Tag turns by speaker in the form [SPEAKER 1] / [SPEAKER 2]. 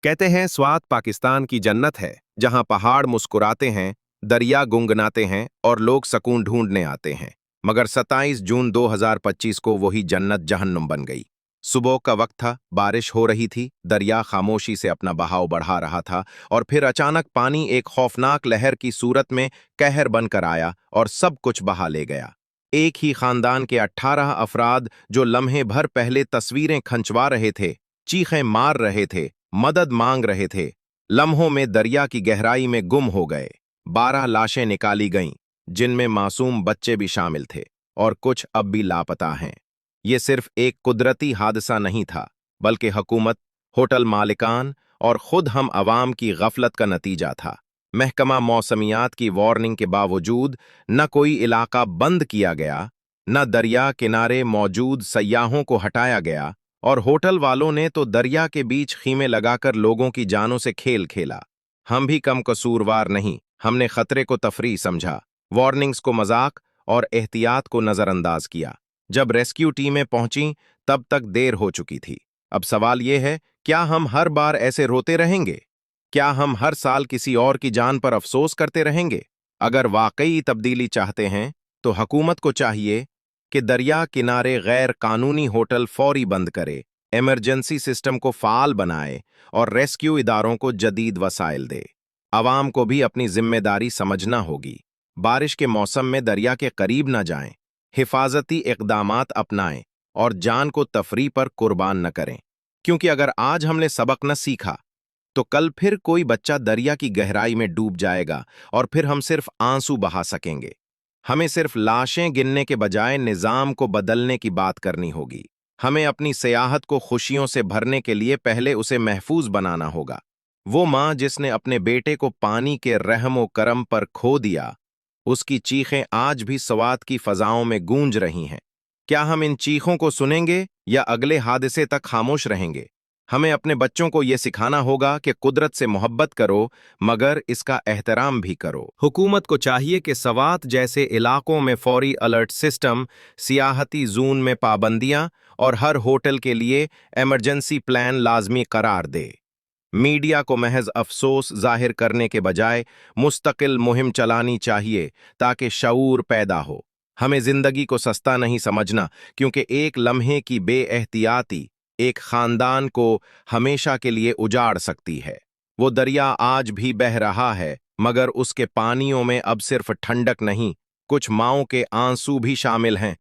[SPEAKER 1] कहते हैं स्वात पाकिस्तान की जन्नत है, जहां पहाड़ मुस्कुराते हैं, दरिया गुनगुनाते हैं और लोग सकून ढूंढने आते हैं। मगर 27 जून 2025 को वही जन्नत जहन्नुम बन गई। सुबह का वक्त था, बारिश हो रही थी, दरिया खामोशी से अपना बहाव बढ़ा रहा था और फिर अचानक पानी एक खौफनाक लहर की सूरत में कहर बनकर आया और सब कुछ बहा ले गया। एक ही खानदान के 18 अफराद जो लम्हे भर पहले तस्वीरें खंचवा रहे थे, चीखें मार रहे थे, मदद मांग रहे थे, लम्हों में दरिया की गहराई में गुम हो गए। 12 लाशें निकाली गईं, जिनमें मासूम बच्चे भी शामिल थे, और कुछ अब भी लापता हैं। ये सिर्फ एक कुदरती हादसा नहीं था, बल्कि हुकूमत, होटल मालिकान और खुद हम अवाम की गफलत का नतीजा था। महकमा मौसमियात की वार्निंग के बावजूद न कोई इलाका बंद किया गया, न दरिया किनारे मौजूद सयाहों को हटाया गया, और होटल वालों ने तो दरिया के बीच खीमे लगाकर लोगों की जानों से खेल खेला। हम भी कम कसूरवार नहीं, हमने खतरे को तफरीह समझा, वार्निंग्स को मजाक और एहतियात को नजरअंदाज किया। जब रेस्क्यू टीमें पहुंचीं, तब तक देर हो चुकी थी। अब सवाल यह है, क्या हम हर बार ऐसे रोते रहेंगे? क्या हम हर साल किसी और की जान पर अफसोस करते रहेंगे? अगर वाकई तब्दीली चाहते हैं, तो हुकूमत को चाहिए कि दरिया किनारे गैर कानूनी होटल फौरी बंद करे, इमरजेंसी सिस्टम को फाल बनाए और रेस्क्यू इदारों को जदीद वसाइल दे। आवाम को भी अपनी जिम्मेदारी समझना होगी। बारिश के मौसम में दरिया के करीब न जाएं, हिफाजती इक़दामात अपनाएं और जान को तफरी पर कुर्बान न करें। क्योंकि अगर आज हमने सबक न सीखा, तो कल फिर कोई बच्चा दरिया की गहराई में डूब जाएगा और फिर हम सिर्फ आंसू बहा सकेंगे। हमें सिर्फ लाशें गिनने के बजाय निजाम को बदलने की बात करनी होगी। हमें अपनी सियाहत को खुशियों से भरने के लिए पहले उसे महफूज बनाना होगा। वो माँ जिसने अपने बेटे को पानी के रहमो करम पर खो दिया, उसकी चीखें आज भी स्वात की फजाओं में गूंज रही हैं। क्या हम इन चीखों को सुनेंगे या अगले हादसे तक खामोश रहेंगे? हमें अपने बच्चों को यह सिखाना होगा कि कुदरत से मोहब्बत करो, मगर इसका एहतराम भी करो। हुकूमत को चाहिए कि स्वात जैसे इलाकों में फौरी अलर्ट सिस्टम, सियाहती जोन में पाबंदियां और हर होटल के लिए इमरजेंसी प्लान लाजमी करार दे। मीडिया को महज अफसोस जाहिर करने के बजाय मुस्तकिल मुहिम चलानी चाहिए, ताकि शऊर पैदा हो। हमें जिंदगी को सस्ता नहीं समझना, क्योंकि एक लम्हे की बेएहतियाती एक खानदान को हमेशा के लिए उजाड़ सकती है। वो दरिया आज भी बह रहा है, मगर उसके पानियों में अब सिर्फ ठंडक नहीं, कुछ माओं के आंसू भी शामिल हैं।